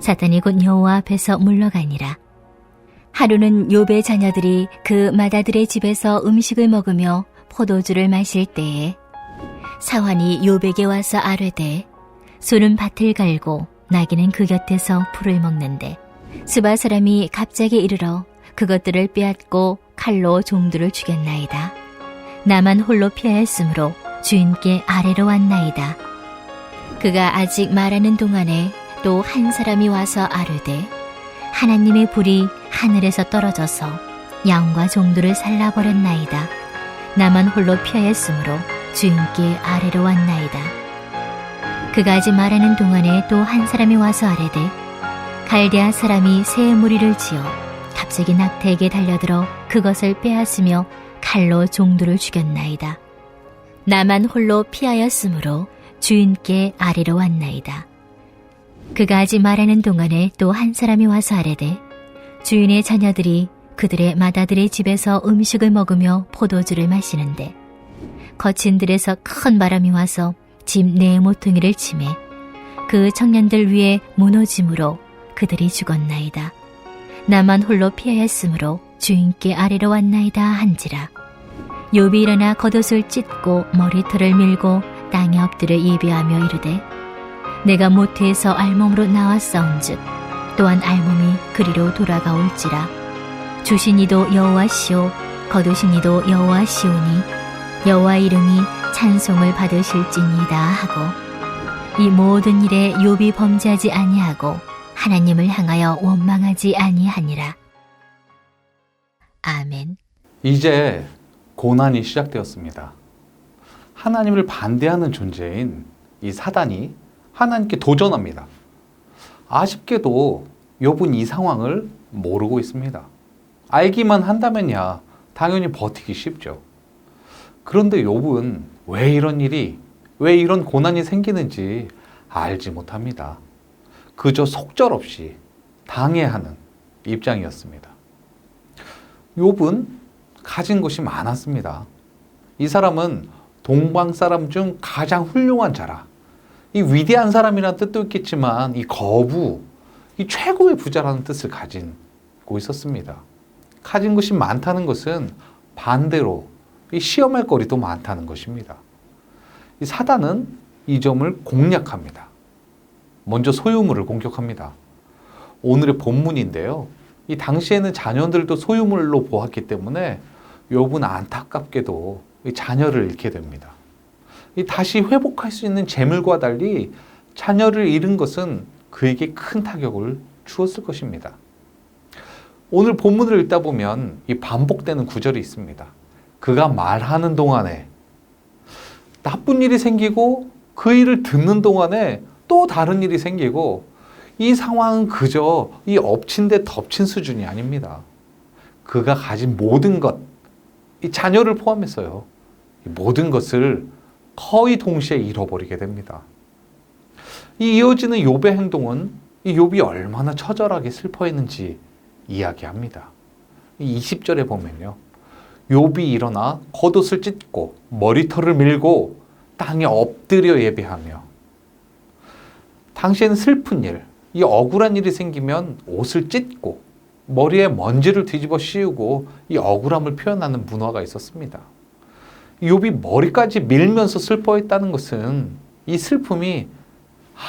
사탄이 곧 여호와 앞에서 물러가니라. 하루는 욥의 자녀들이 그 맏아들의 집에서 음식을 먹으며 포도주를 마실 때에 사환이 욥에게 와서 아뢰되 소는 밭을 갈고 나귀는 그 곁에서 풀을 먹는데 스바 사람이 갑자기 이르러 그것들을 빼앗고 칼로 종들을 죽였나이다. 나만 홀로 피하였으므로 주인께 아래로 왔나이다. 그가 아직 말하는 동안에 또 한 사람이 와서 아뢰되 하나님의 불이 하늘에서 떨어져서 양과 종들을 살라버렸나이다. 나만 홀로 피하였으므로 주인께 아래로 왔나이다. 그가 아직 말하는 동안에 또 한 사람이 와서 아뢰되 갈대아 사람이 새 무리를 지어 갑자기 낙태에게 달려들어 그것을 빼앗으며 칼로 종들을 죽였나이다. 나만 홀로 피하였으므로 주인께 아래로 왔나이다. 그가 아직 말하는 동안에 또 한 사람이 와서 아뢰되 주인의 자녀들이 그들의 맏아들의 집에서 음식을 먹으며 포도주를 마시는데 거친 들에서 큰 바람이 와서 집 네 모퉁이를 치매 그 청년들 위에 무너짐으로 그들이 죽었나이다. 나만 홀로 피하였으므로 주인께 아래로 왔나이다 한지라. 욥이 일어나 겉옷을 찢고 머리털을 밀고 땅에 엎드려 예배하며 이르되 내가 모태에서 알몸으로 나왔사온즉 또한 알몸이 그리로 돌아가올지라. 주신 이도 여호와시오 거두신 이도 여호와시오니 여호와 이름이 찬송을 받으실지니이다 하고 이 모든 일에 욥이 범죄하지 아니하고 하나님을 향하여 원망하지 아니하니라. 아멘. 이제 고난이 시작되었습니다. 하나님을 반대하는 존재인 이 사단이 하나님께 도전합니다. 아쉽게도 욥은 이 상황을 모르고 있습니다. 알기만 한다면야 당연히 버티기 쉽죠. 그런데 욥은 왜 이런 고난이 생기는지 알지 못합니다. 그저 속절없이 당해하는 입장이었습니다. 욥은 가진 것이 많았습니다. 이 사람은 동방 사람 중 가장 훌륭한 자라. 이 위대한 사람이라는 뜻도 있겠지만 이 거부, 이 최고의 부자라는 뜻을 가지고 있었습니다. 가진 것이 많다는 것은 반대로 이 시험할 거리도 많다는 것입니다. 이 사단은 이 점을 공략합니다. 먼저 소유물을 공격합니다. 오늘의 본문인데요. 이 당시에는 자녀들도 소유물로 보았기 때문에 욥은 안타깝게도 이 자녀를 잃게 됩니다. 이 다시 회복할 수 있는 재물과 달리 자녀를 잃은 것은 그에게 큰 타격을 주었을 것입니다. 오늘 본문을 읽다 보면 이 반복되는 구절이 있습니다. 그가 말하는 동안에 나쁜 일이 생기고 그 일을 듣는 동안에 또 다른 일이 생기고 이 상황은 그저 이 엎친 데 덮친 수준이 아닙니다. 그가 가진 모든 것, 이 자녀를 포함해서요. 이 모든 것을 거의 동시에 잃어버리게 됩니다. 이 이어지는 욥의 행동은 이 욥이 얼마나 처절하게 슬퍼했는지 이야기합니다. 이 20절에 보면요. 욥이 일어나 겉옷을 찢고 머리털을 밀고 땅에 엎드려 예배하며 당시에는 슬픈 일, 이 억울한 일이 생기면 옷을 찢고 머리에 먼지를 뒤집어 씌우고 이 억울함을 표현하는 문화가 있었습니다. 욥이 머리까지 밀면서 슬퍼했다는 것은 이 슬픔이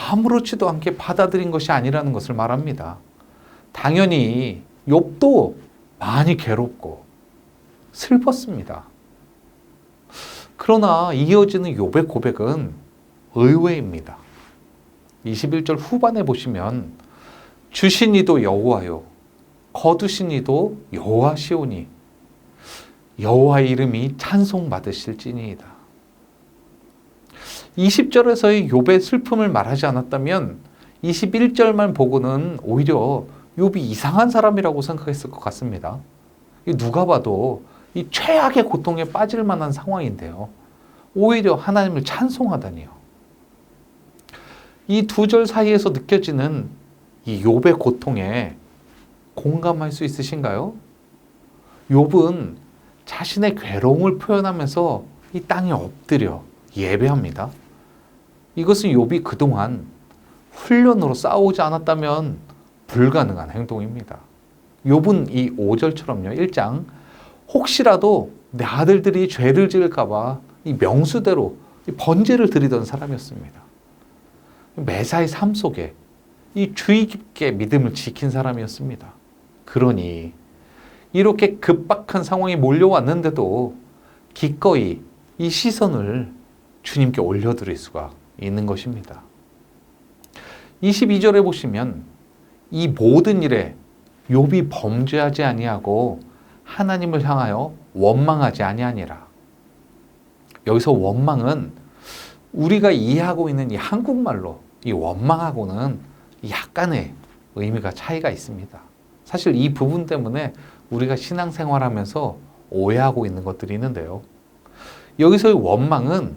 아무렇지도 않게 받아들인 것이 아니라는 것을 말합니다. 당연히 욥도 많이 괴롭고 슬펐습니다. 그러나 이어지는 욥의 고백은 의외입니다. 21절 후반에 보시면 주신 이도 여호와요 거두신 이도 여호와시오니 여호와의 이름이 찬송받으실지니이다. 20절에서의 욥의 슬픔을 말하지 않았다면 21절만 보고는 오히려 욥이 이상한 사람이라고 생각했을 것 같습니다. 누가 봐도 이 최악의 고통에 빠질 만한 상황인데요. 오히려 하나님을 찬송하다니요. 이 두 절 사이에서 느껴지는 이 욥의 고통에 공감할 수 있으신가요? 욥은 자신의 괴로움을 표현하면서 이 땅에 엎드려 예배합니다. 이것은 욥이 그동안 훈련으로 싸우지 않았다면 불가능한 행동입니다. 욥은 이 5절처럼요. 1장 혹시라도 내 아들들이 죄를 지을까 봐 이 명수대로 이 번제를 드리던 사람이었습니다. 매사의 삶 속에 이 주의 깊게 믿음을 지킨 사람이었습니다. 그러니 이렇게 급박한 상황이 몰려왔는데도 기꺼이 이 시선을 주님께 올려드릴 수가 있는 것입니다. 22절에 보시면 이 모든 일에 욥이 범죄하지 아니하고 하나님을 향하여 원망하지 아니하니라. 여기서 원망은 우리가 이해하고 있는 이 한국말로 이 원망하고는 약간의 의미가 차이가 있습니다. 사실 이 부분 때문에 우리가 신앙생활하면서 오해하고 있는 것들이 있는데요. 여기서의 원망은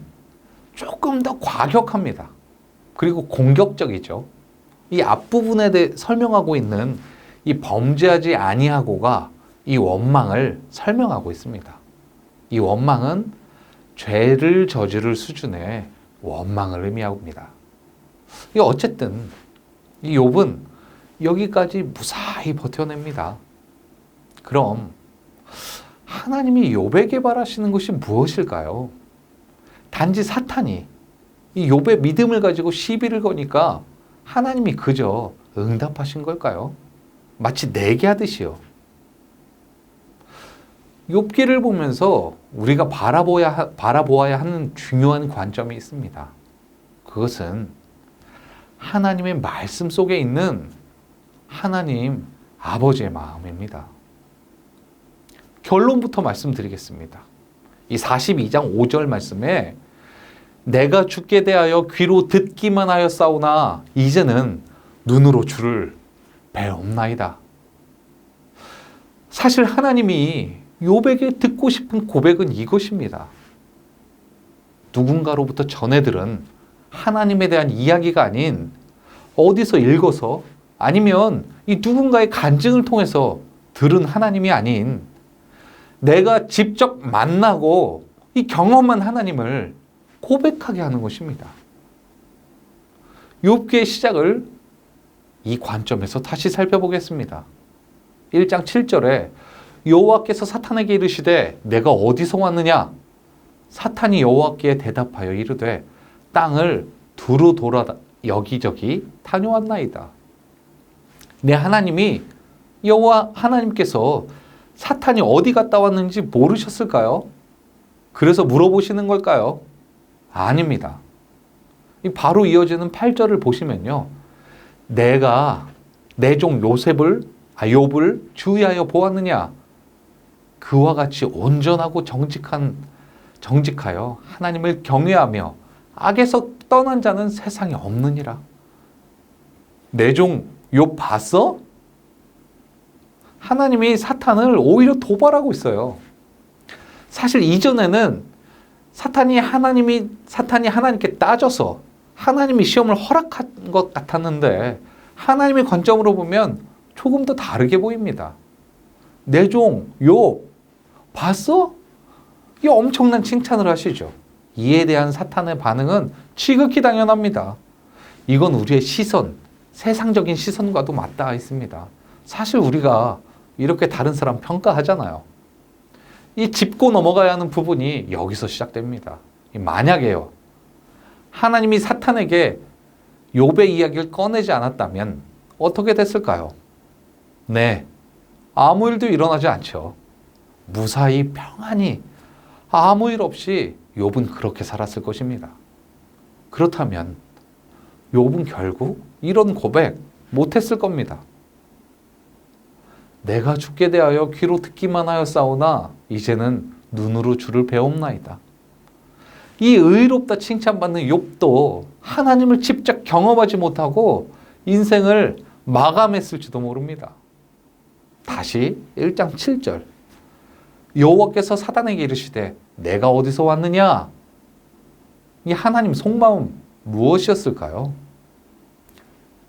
조금 더 과격합니다. 그리고 공격적이죠. 이 앞부분에 대해 설명하고 있는 이 범죄하지 아니하고가 이 원망을 설명하고 있습니다. 이 원망은 죄를 저지를 수준의 원망을 의미합니다. 어쨌든 이 욥은 여기까지 무사히 버텨냅니다. 그럼 하나님이 욥에게 바라시는 것이 무엇일까요? 단지 사탄이 이 욥의 믿음을 가지고 시비를 거니까 하나님이 그저 응답하신 걸까요? 마치 내게 하듯이요. 욥기를 보면서 우리가 바라보아야 하는 중요한 관점이 있습니다. 그것은 하나님의 말씀 속에 있는 하나님 아버지의 마음입니다. 결론부터 말씀드리겠습니다. 이 42장 5절 말씀에 내가 주께 대하여 귀로 듣기만 하였사오나 이제는 눈으로 주를 배옵나이다. 사실 하나님이 욥에게 듣고 싶은 고백은 이것입니다. 누군가로부터 전해 들은 하나님에 대한 이야기가 아닌 어디서 읽어서 아니면 이 누군가의 간증을 통해서 들은 하나님이 아닌 내가 직접 만나고 이 경험한 하나님을 고백하게 하는 것입니다. 욥기의 시작을 이 관점에서 다시 살펴보겠습니다. 1장 7절에 여호와께서 사탄에게 이르시되 내가 어디서 왔느냐? 사탄이 여호와께 대답하여 이르되 땅을 두루 돌아 여기저기 다녀왔나이다. 내 하나님이 여호와 하나님께서 사탄이 어디 갔다 왔는지 모르셨을까요? 그래서 물어보시는 걸까요? 아닙니다. 바로 이어지는 8절을 보시면요. 내가 내 종 욥을 주의하여 보았느냐? 그와 같이 온전하고 정직하여 하나님을 경외하며 악에서 떠난 자는 세상에 없느니라. 내 종 욥 봤어? 하나님이 사탄을 오히려 도발하고 있어요. 사실 이전에는 사탄이 하나님께 따져서 하나님이 시험을 허락한 것 같았는데 하나님의 관점으로 보면 조금 더 다르게 보입니다. 내 종 욥 봤어? 이 엄청난 칭찬을 하시죠. 이에 대한 사탄의 반응은 지극히 당연합니다. 이건 우리의 시선, 세상적인 시선과도 맞닿아 있습니다. 사실 우리가 이렇게 다른 사람 평가하잖아요. 이 짚고 넘어가야 하는 부분이 여기서 시작됩니다. 만약에요, 하나님이 사탄에게 욥의 이야기를 꺼내지 않았다면 어떻게 됐을까요? 네, 아무 일도 일어나지 않죠. 무사히 평안히 아무 일 없이 욥은 그렇게 살았을 것입니다. 그렇다면 욥은 결국 이런 고백 못했을 겁니다. 내가 주께 대하여 귀로 듣기만 하였사오나 이제는 눈으로 주를 배옵나이다. 이 의롭다 칭찬받는 욥도 하나님을 직접 경험하지 못하고 인생을 마감했을지도 모릅니다. 다시 1장 7절 여호와께서 사탄에게 이르시되 내가 어디서 왔느냐? 이 하나님 속마음 무엇이었을까요?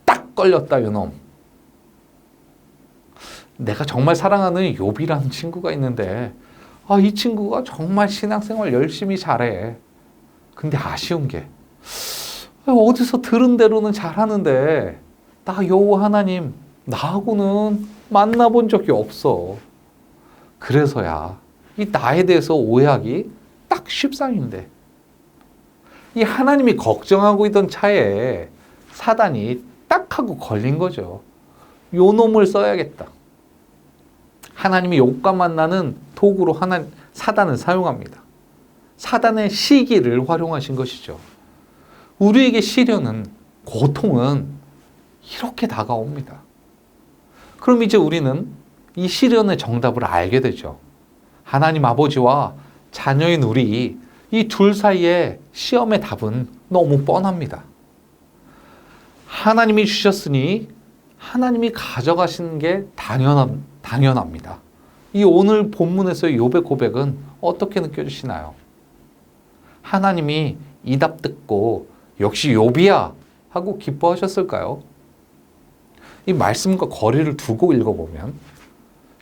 딱 걸렸다 요놈. 내가 정말 사랑하는 욥이라는 친구가 있는데 이 친구가 정말 신앙생활 열심히 잘해. 근데 아쉬운 게 어디서 들은 대로는 잘하는데 나 여호와 하나님 나하고는 만나본 적이 없어. 그래서야 이 나에 대해서 오해하기 딱 십상인데 이 하나님이 걱정하고 있던 차에 사단이 딱 하고 걸린 거죠. 요 놈을 써야겠다. 하나님이 욥과 만나는 도구로 사단을 사용합니다. 사단의 시기를 활용하신 것이죠. 우리에게 시련은, 고통은 이렇게 다가옵니다. 그럼 이제 우리는 이 시련의 정답을 알게 되죠. 하나님 아버지와 자녀인 우리, 이 둘 사이의 시험의 답은 너무 뻔합니다. 하나님이 주셨으니 하나님이 가져가시는 게 당연합니다. 이 오늘 본문에서의 욥의 고백은 어떻게 느껴지시나요? 하나님이 이 답 듣고 역시 욥이야 하고 기뻐하셨을까요? 이 말씀과 거리를 두고 읽어보면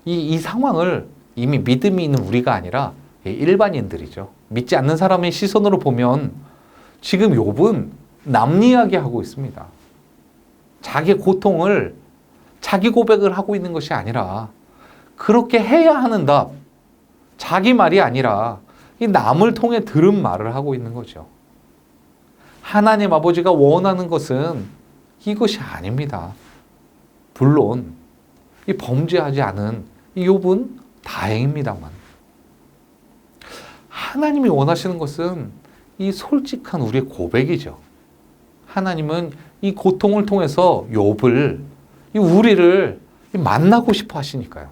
이 상황을 이미 믿음이 있는 우리가 아니라 일반인들이죠. 믿지 않는 사람의 시선으로 보면 지금 욥은 남 이야기하고 있습니다. 자기 고통을 자기 고백을 하고 있는 것이 아니라 그렇게 해야 하는 답, 자기 말이 아니라 이 남을 통해 들은 말을 하고 있는 거죠. 하나님 아버지가 원하는 것은 이것이 아닙니다. 물론 이 범죄하지 않은 이 욥은 다행입니다만 하나님이 원하시는 것은 이 솔직한 우리의 고백이죠. 하나님은 이 고통을 통해서 욥을, 우리를 만나고 싶어 하시니까요.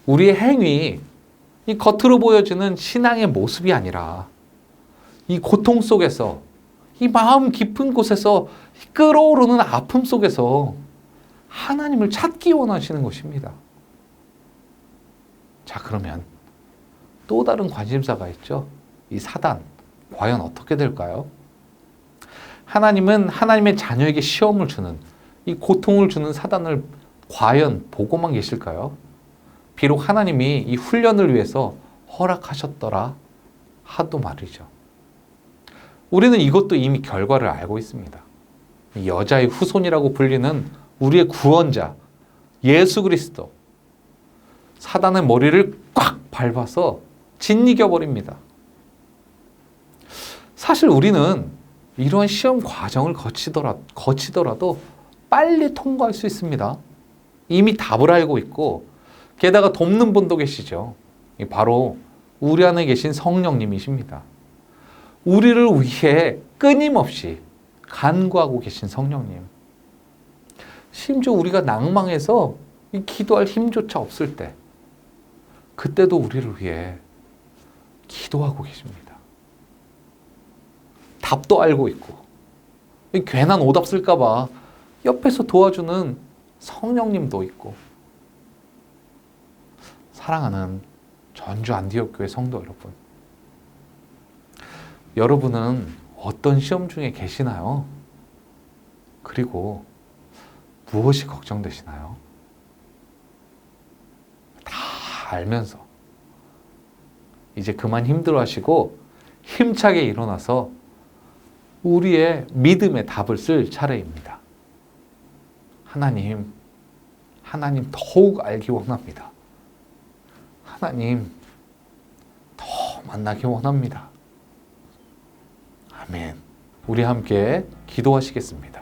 우리의 행위, 이 겉으로 보여지는 신앙의 모습이 아니라 이 고통 속에서, 이 마음 깊은 곳에서 끓어오르는 아픔 속에서 하나님을 찾기 원하시는 것입니다. 자, 그러면 또 다른 관심사가 있죠. 이 사단, 과연 어떻게 될까요? 하나님은 하나님의 자녀에게 시험을 주는, 이 고통을 주는 사단을 과연 보고만 계실까요? 비록 하나님이 이 훈련을 위해서 허락하셨더라 하도 말이죠. 우리는 이것도 이미 결과를 알고 있습니다. 여자의 후손이라고 불리는 우리의 구원자 예수 그리스도, 사단의 머리를 꽉 밟아서 짓이겨 버립니다. 사실 우리는 이러한 시험 과정을 거치더라도 빨리 통과할 수 있습니다. 이미 답을 알고 있고 게다가 돕는 분도 계시죠. 바로 우리 안에 계신 성령님이십니다. 우리를 위해 끊임없이 간구하고 계신 성령님. 심지어 우리가 낭망해서 기도할 힘조차 없을 때, 그때도 우리를 위해 기도하고 계십니다. 답도 알고 있고, 괜한 오답 쓸까봐 옆에서 도와주는 성령님도 있고. 사랑하는 전주 안디옥교회 성도 여러분, 여러분은 어떤 시험 중에 계시나요? 그리고 무엇이 걱정되시나요? 다 알면서 이제 그만 힘들어하시고 힘차게 일어나서 우리의 믿음의 답을 쓸 차례입니다. 하나님 더욱 알기 원합니다. 하나님 더 만나기 원합니다. 아멘. 우리 함께 기도하시겠습니다.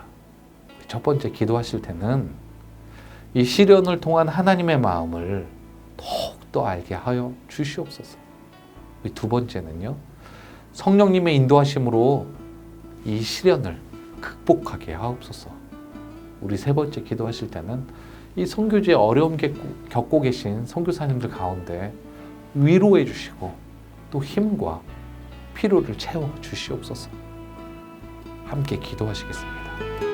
첫 번째 기도하실 때는 이 시련을 통한 하나님의 마음을 더욱더 알게 하여 주시옵소서. 두 번째는요, 성령님의 인도하심으로 이 시련을 극복하게 하옵소서. 우리 세 번째 기도하실 때는 이 선교지에 어려움 겪고 계신 선교사님들 가운데 위로해 주시고 또 힘과 필요를 채워 주시옵소서. 함께 기도하시겠습니다.